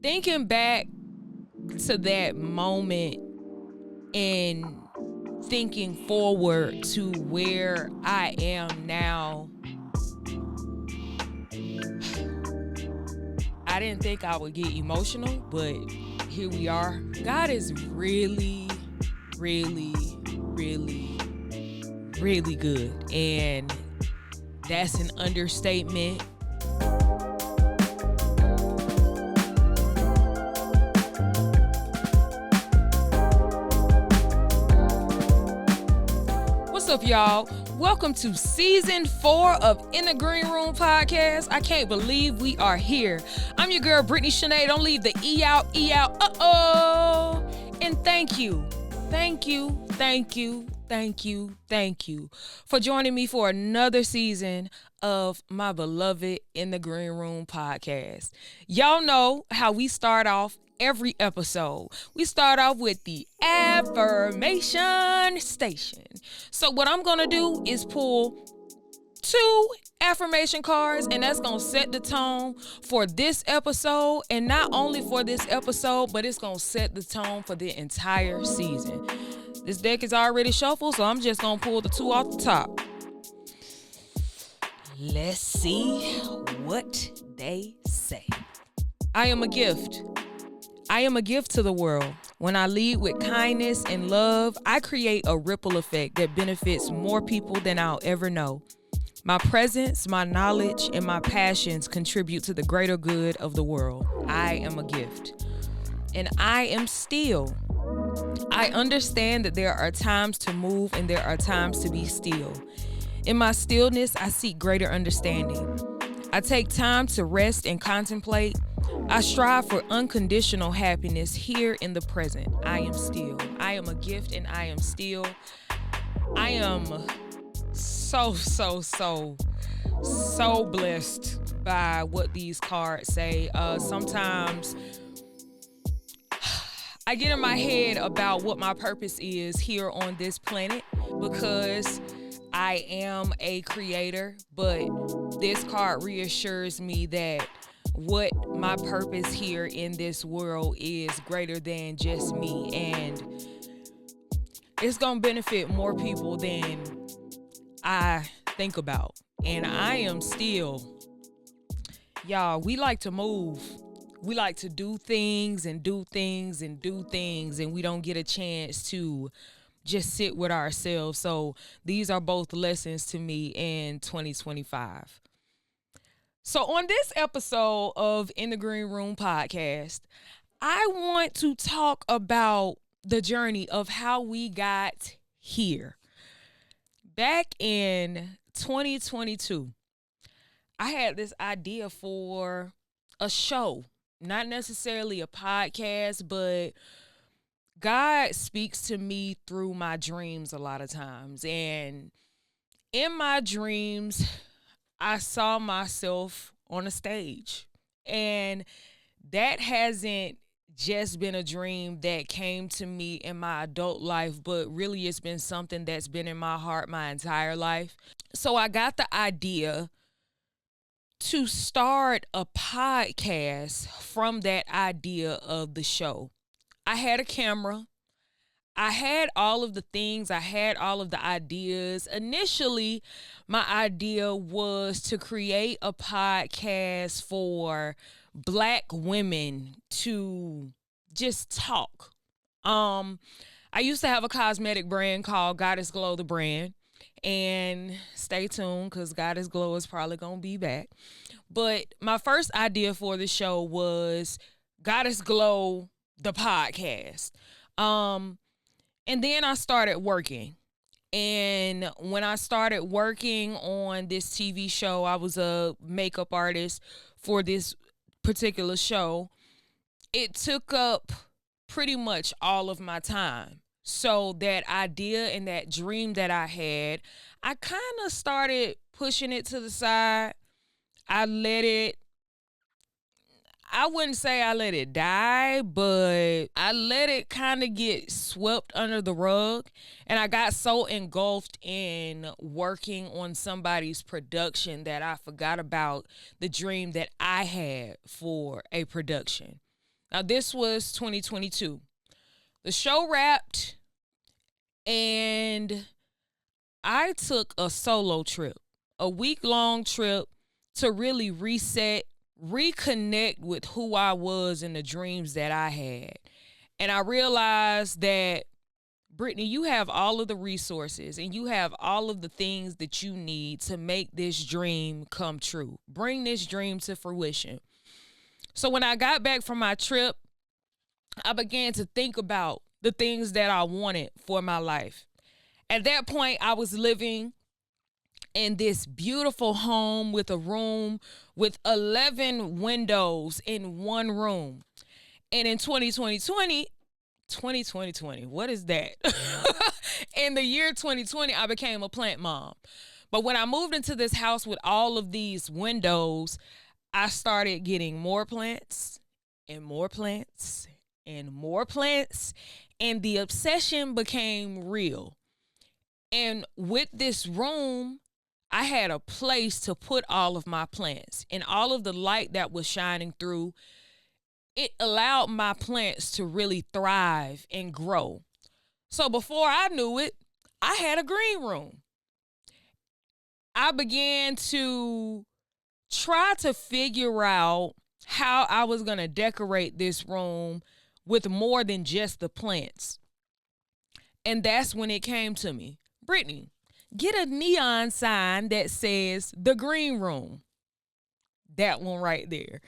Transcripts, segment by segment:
Thinking back to that moment and thinking forward to where I am now, I didn't think I would get emotional, but here we are. God is really, really, really, really good. And that's an understatement. What's up, y'all? Welcome to season 4 of In the Green Room podcast. I can't believe we are here. I'm your girl, Brittaney Shanae. Don't leave the E out, E out. Uh-oh. And thank you for joining me for another season of my beloved In the Green Room podcast. Y'all know how we start off every episode. We start off with the affirmation station. So what I'm gonna do is pull 2 affirmation cards, and that's gonna set the tone for this episode, and not only for this episode, but it's gonna set the tone for the entire season. This deck is already shuffled, so I'm just gonna pull the 2 off the top. Let's see what they say. I am a gift. I am a gift to the world. When I lead with kindness and love, I create a ripple effect that benefits more people than I'll ever know. My presence, my knowledge, and my passions contribute to the greater good of the world. I am a gift. And I am still. I understand that there are times to move and there are times to be still. In my stillness, I seek greater understanding. I take time to rest and contemplate. I strive for unconditional happiness here in the present. I am still. I am a gift and I am still. I am so blessed by what these cards say. Sometimes I get in my head about what my purpose is here on this planet because I am a creator, but this card reassures me that what my purpose here in this world is greater than just me, and it's gonna benefit more people than I think about. And I am still, y'all, we like to move. We like to do things and do things and do things, and we don't get a chance to just sit with ourselves. So these are both lessons to me in 2025. So on this episode of In the Green Room podcast, I want to talk about the journey of how we got here. Back in 2022, I had this idea for a show, not necessarily a podcast, but God speaks to me through my dreams a lot of times. And in my dreams, I saw myself on a stage. And that hasn't just been a dream that came to me in my adult life, but really it's been something that's been in my heart my entire life. So I got the idea to start a podcast from that idea of the show. I had a camera. I had all of the things. I had all of the ideas. Initially, my idea was to create a podcast for Black women to just talk. I used to have a cosmetic brand called Goddess Glow the brand. And stay tuned because Goddess Glow is probably going to be back. But my first idea for the show was Goddess Glow the podcast. And then I started working. And when I started working on this TV show, I was a makeup artist for this particular show. It took up pretty much all of my time. So that idea and that dream that I had, I kind of started pushing it to the side. I wouldn't say I let it die, but I let it kind of get swept under the rug. And I got so engulfed in working on somebody's production that I forgot about the dream that I had for a production. Now, this was 2022. The show wrapped, and I took a solo trip, a week-long trip to really reset, reconnect with who I was and the dreams that I had. And I realized that, Brittaney, you have all of the resources and you have all of the things that you need to make this dream come true. Bring this dream to fruition. So when I got back from my trip, I began to think about the things that I wanted for my life. At that point, I was living in this beautiful home with a room with 11 windows in one room. And in 2020, what is that? In the year 2020, I became a plant mom. But when I moved into this house with all of these windows, I started getting more plants and more plants and more plants, and the obsession became real. And with this room, I had a place to put all of my plants, and all of the light that was shining through, it allowed my plants to really thrive and grow. So before I knew it, I had a green room. I began to try to figure out how I was going to decorate this room with more than just the plants. And that's when it came to me. Brittaney, get a neon sign that says the green room. That one right there.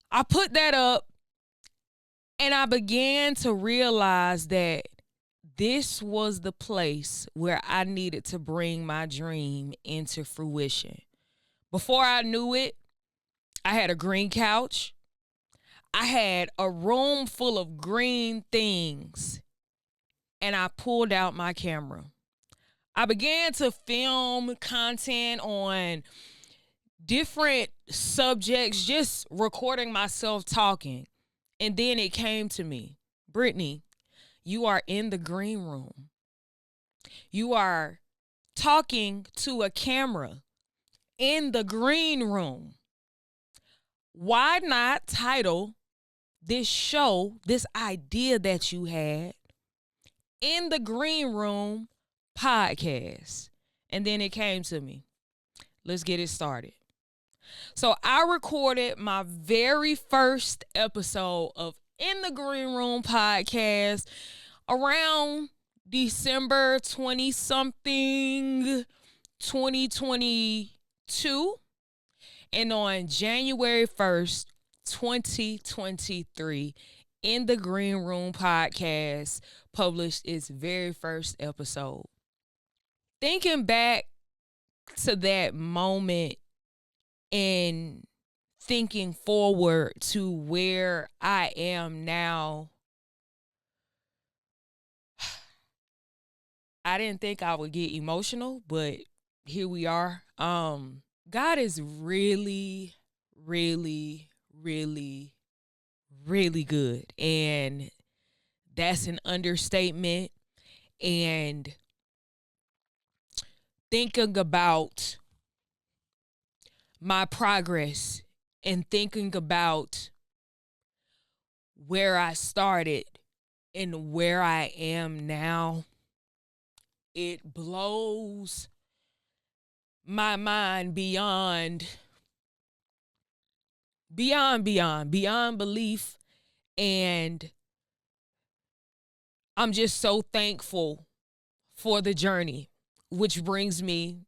I put that up, and I began to realize that this was the place where I needed to bring my dream into fruition. Before I knew it, I had a green couch. I had a room full of green things, and I pulled out my camera. I began to film content on different subjects, just recording myself talking. And then it came to me, Brittaney, you are in the green room. You are talking to a camera in the green room. Why not title this show, this idea that you had, In the Green Room Podcast? And then it came to me. Let's get it started. So I recorded my very first episode of In the Green Room Podcast around December 20-something, 2022. And on January 1st, 2023, In the Green Room Podcast published its very first episode. Thinking back to that moment and thinking forward to where I am now, I didn't think I would get emotional, but here we are. God is really, really, really, really good. And that's an understatement. And thinking about my progress and thinking about where I started and where I am now, it blows my mind beyond belief. And I'm just so thankful for the journey, which brings me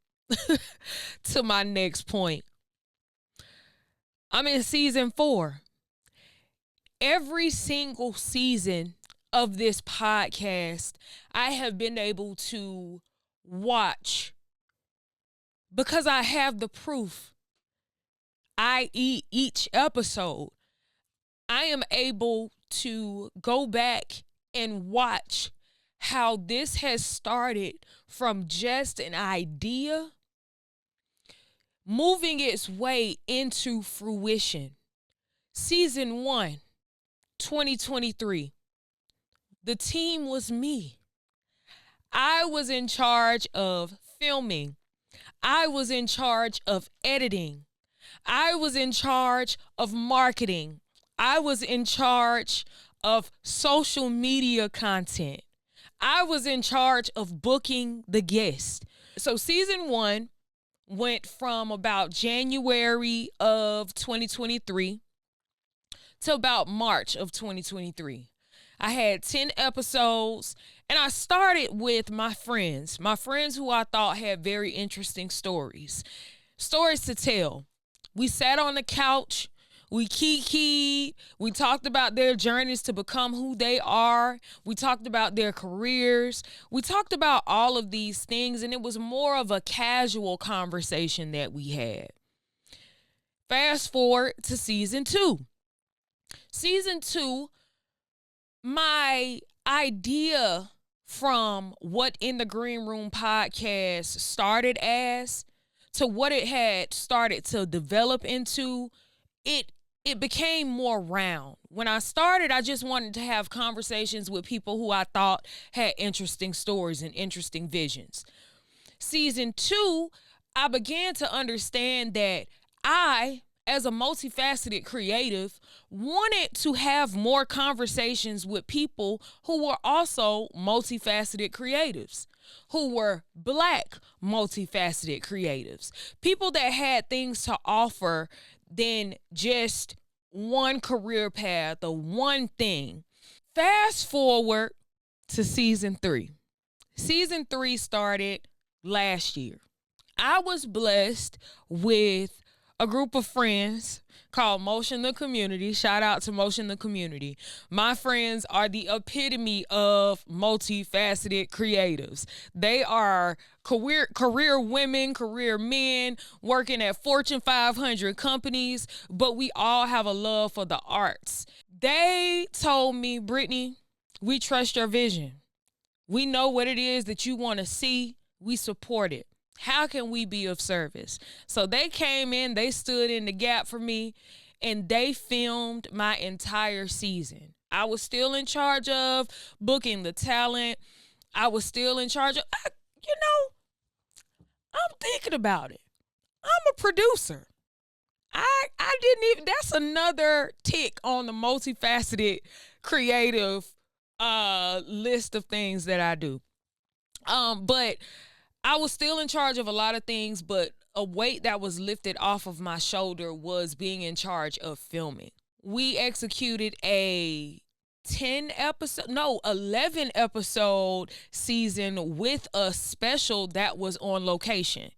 to my next point. I'm in season 4. Every single season of this podcast, I have been able to watch because I have the proof. I.e., each episode, I am able to go back and watch how this has started from just an idea, moving its way into fruition. Season 1, 2023. The team was me. I was in charge of filming. I was in charge of editing. I was in charge of marketing. I was in charge of social media content. I was in charge of booking the guest. So season 1 went from about January of 2023 to about March of 2023. I had 10 episodes, and I started with my friends who I thought had very interesting stories to tell. We sat on the couch, we kikied, we talked about their journeys to become who they are, we talked about their careers, we talked about all of these things, and it was more of a casual conversation that we had. Fast forward to season 2. Season 2, my idea from what In the Green Room podcast started as to what it had started to develop into, it became more round. When I started, I just wanted to have conversations with people who I thought had interesting stories and interesting visions. Season 2, I began to understand that I, as a multifaceted creative, wanted to have more conversations with people who were also multifaceted creatives, who were Black multifaceted creatives, people that had things to offer than just one career path or one thing. Fast forward to season 3. Season 3 started last year. I was blessed with a group of friends called Motion the Community. Shout out to Motion the Community. My friends are the epitome of multifaceted creatives. They are career women, career men working at Fortune 500 companies, but we all have a love for the arts. They told me, Brittaney, we trust your vision. We know what it is that you want to see. We support it. How can we be of service? So they came in, they stood in the gap for me, and they filmed my entire season. I was still in charge of booking the talent. I was still in charge of, I'm thinking about it. I'm a producer. I didn't even, that's another tick on the multifaceted creative list of things that I do. But I was still in charge of a lot of things, but a weight that was lifted off of my shoulder was being in charge of filming. We executed a 11 episode season with a special that was on location.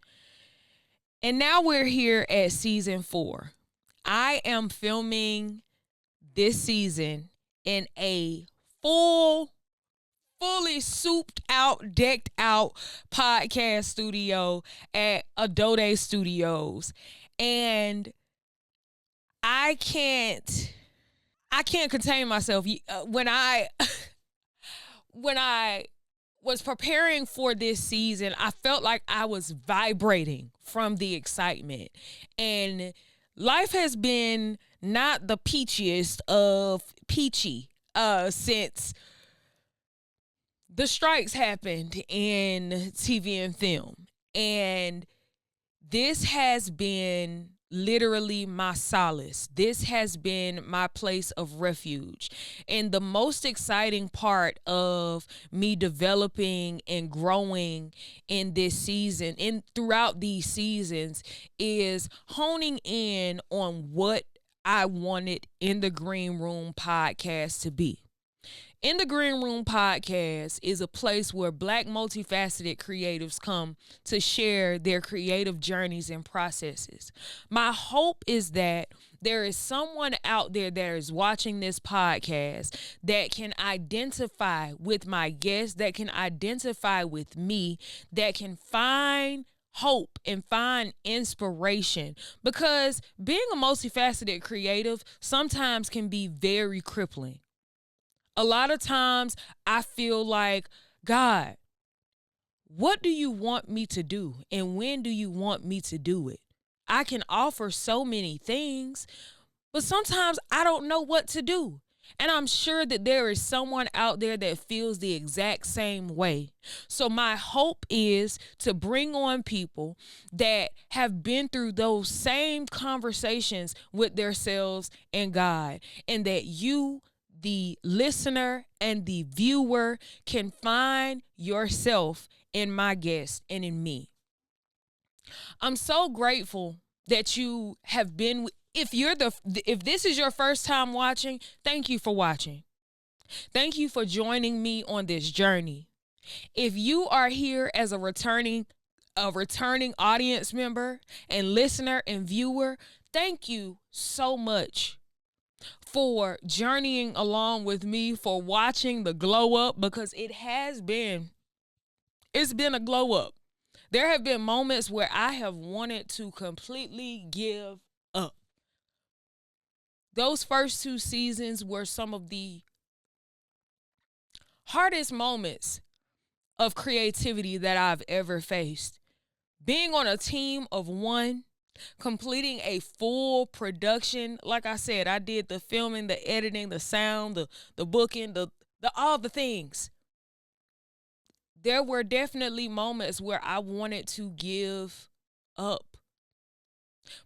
And now we're here at season 4. I am filming this season in a fully souped out, decked out podcast studio at Adode Studios. And I can't contain myself. When I was preparing for this season, I felt like I was vibrating from the excitement. And life has been not the peachiest of peachy since the strikes happened in TV and film. And this has been literally my solace. This has been my place of refuge. And the most exciting part of me developing and growing in this season and throughout these seasons is honing in on what I wanted In the Green Room podcast to be. In the Green Room podcast is a place where Black multifaceted creatives come to share their creative journeys and processes. My hope is that there is someone out there that is watching this podcast that can identify with my guests, that can identify with me, that can find hope and find inspiration, because being a multifaceted creative sometimes can be very crippling. A lot of times I feel like, God, what do you want me to do? And when do you want me to do it? I can offer so many things, but sometimes I don't know what to do. And I'm sure that there is someone out there that feels the exact same way. So my hope is to bring on people that have been through those same conversations with themselves and God, and that you, the listener and the viewer, can find yourself in my guest and in me. I'm so grateful that you have been. If this is your first time watching, thank you for watching. Thank you for joining me on this journey. If you are here as a returning audience member and listener and viewer, thank you so much for journeying along with me, for watching the glow up, because it's been a glow up. There have been moments where I have wanted to completely give up. Those first 2 seasons were some of the hardest moments of creativity that I've ever faced. Being on a team of one, completing a full production. Like I said, I did the filming, the editing, the sound, the booking, the all the things. There were definitely moments where I wanted to give up.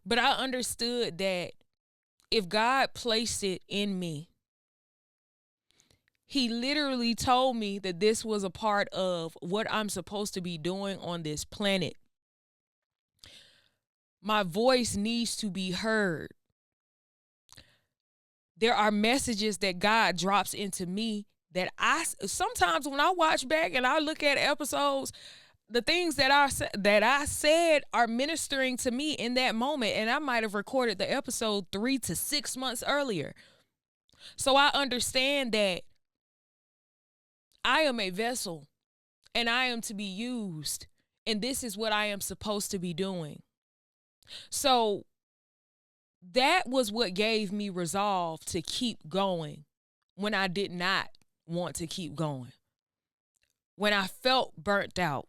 But I understood that if God placed it in me, He literally told me that this was a part of what I'm supposed to be doing on this planet. My voice needs to be heard. There are messages that God drops into me that sometimes when I watch back and I look at episodes, the things that I said are ministering to me in that moment, and I might have recorded the episode 3 to 6 months earlier. So I understand that I am a vessel and I am to be used, and this is what I am supposed to be doing. So that was what gave me resolve to keep going when I did not want to keep going. When I felt burnt out.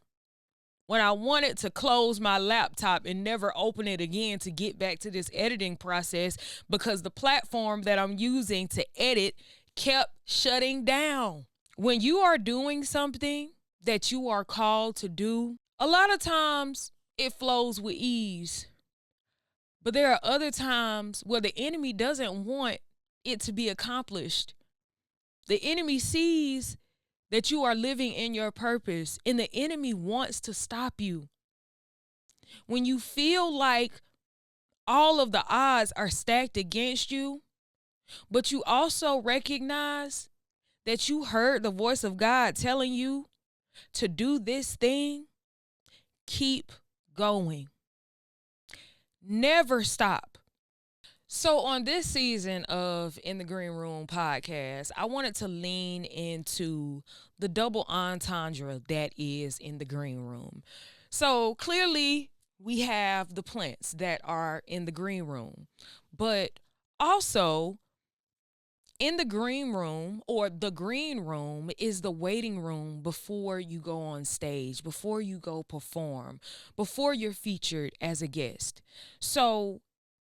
When I wanted to close my laptop and never open it again to get back to this editing process because the platform that I'm using to edit kept shutting down. When you are doing something that you are called to do, a lot of times it flows with ease. But there are other times where the enemy doesn't want it to be accomplished. The enemy sees that you are living in your purpose, and the enemy wants to stop you. When you feel like all of the odds are stacked against you, but you also recognize that you heard the voice of God telling you to do this thing, keep going. Never stop. So on this season of In the Green Room podcast, I wanted to lean into the double entendre that is in the green room. So clearly we have the plants that are in the green room, but also in the green room, or the green room, is the waiting room before you go on stage, before you go perform, before you're featured as a guest. So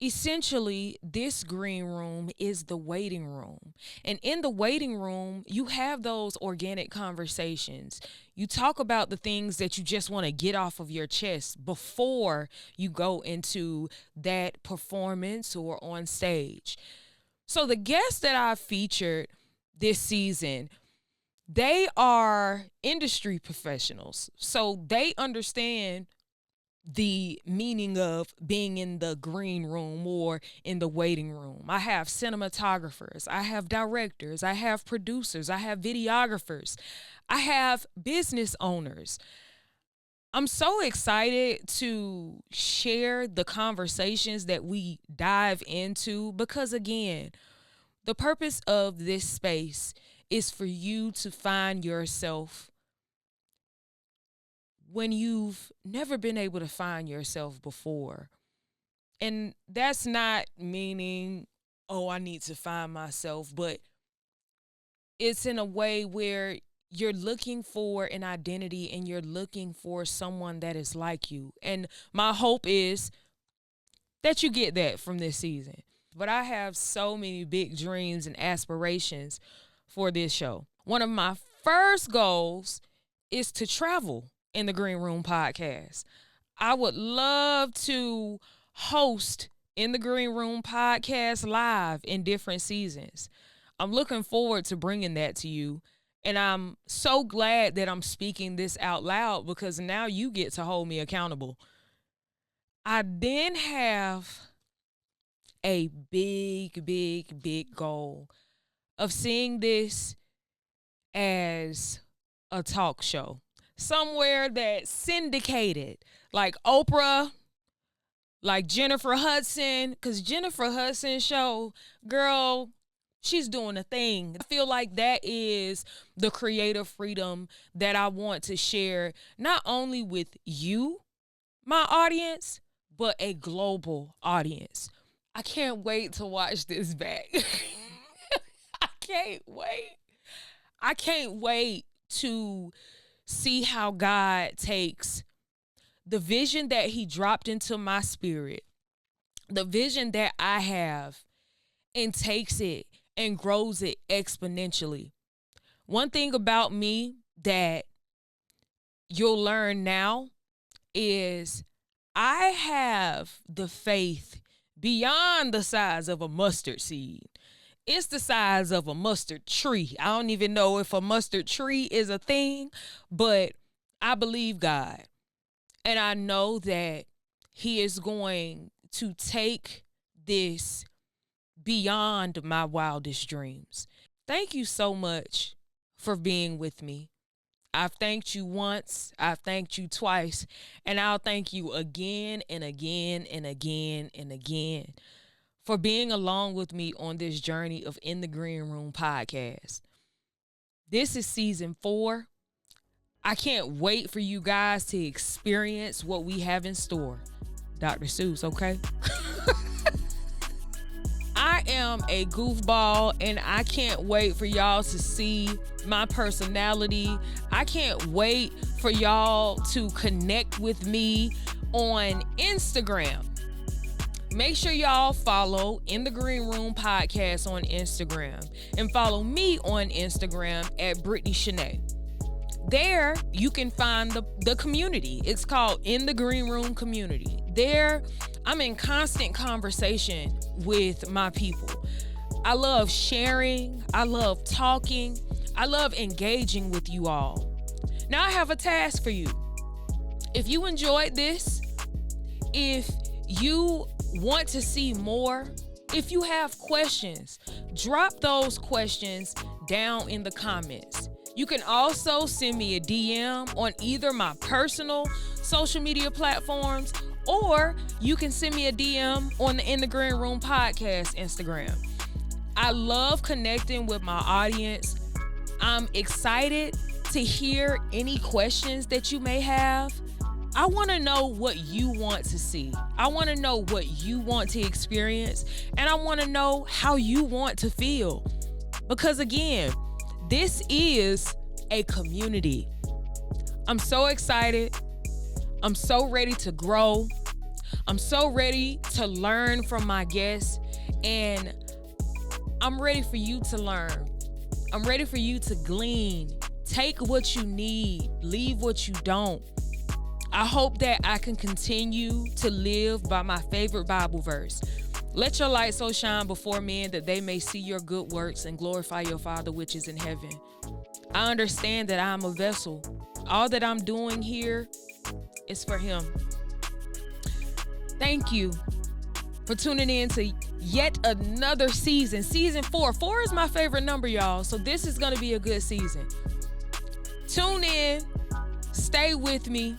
essentially, this green room is the waiting room. And in the waiting room, you have those organic conversations. You talk about the things that you just want to get off of your chest before you go into that performance or on stage. So the guests that I've featured this season, they are industry professionals. So they understand the meaning of being in the green room or in the waiting room. I have cinematographers, I have directors, I have producers, I have videographers, I have business owners. I'm so excited to share the conversations that we dive into because, again, the purpose of this space is for you to find yourself when you've never been able to find yourself before. And that's not meaning, oh, I need to find myself, but it's in a way where you're looking for an identity and you're looking for someone that is like you. And my hope is that you get that from this season. But I have so many big dreams and aspirations for this show. One of my first goals is to travel in the Green Room podcast. I would love to host in the Green Room podcast live in different seasons. I'm looking forward to bringing that to you. And I'm so glad that I'm speaking this out loud because now you get to hold me accountable. I then have a big goal of seeing this as a talk show. Somewhere that's syndicated, like Oprah, like Jennifer Hudson, because Jennifer Hudson's show, girl, she's doing a thing. I feel like that is the creative freedom that I want to share, not only with you, my audience, but a global audience. I can't wait to watch this back. I can't wait. I can't wait to see how God takes the vision that he dropped into my spirit, the vision that I have, and takes it and grows it exponentially. One thing about me that you'll learn now is I have the faith beyond the size of a mustard seed. It's the size of a mustard tree. I don't even know if a mustard tree is a thing, but I believe God. And I know that he is going to take this beyond my wildest dreams. Thank you so much for being with me. I've thanked you once, I've thanked you twice, and I'll thank you again and again and again and again for being along with me on this journey of In the Green Room podcast. This is season 4. I can't wait for you guys to experience what we have in store. Dr. Seuss, okay? I am a goofball, and I can't wait for y'all to see my personality. I can't wait for y'all to connect with me on Instagram. Make sure y'all follow In the Green Room podcast on Instagram and follow me on Instagram at Brittaney Shanae. There you can find the community. It's called In the Green Room Community. There I'm in constant conversation with my people. I love sharing. I love talking. I love engaging with you all. Now I have a task for you. If you enjoyed this, if you want to see more, if you have questions, drop those questions down in the comments. You can also send me a DM on either my personal social media platforms, or you can send me a DM on the In the Green Room podcast Instagram. I love connecting with my audience. I'm excited to hear any questions that you may have. I want to know what you want to see. I want to know what you want to experience, and I want to know how you want to feel. Because again, this is a community. I'm so excited. I'm so ready to grow. I'm so ready to learn from my guests, and I'm ready for you to learn. I'm ready for you to glean. Take what you need, leave what you don't. I hope that I can continue to live by my favorite Bible verse. Let your light so shine before men that they may see your good works and glorify your Father which is in heaven. I understand that I'm a vessel. All that I'm doing here is for him. Thank you for tuning in to yet another season. Season 4. 4 is my favorite number, y'all. So this is going to be a good season. Tune in. Stay with me.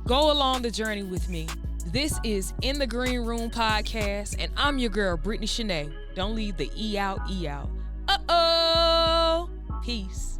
Go along the journey with me. This is In the Green Room podcast, and I'm your girl, Brittaney Shanae. Don't leave the E out, E out. Uh-oh. Peace.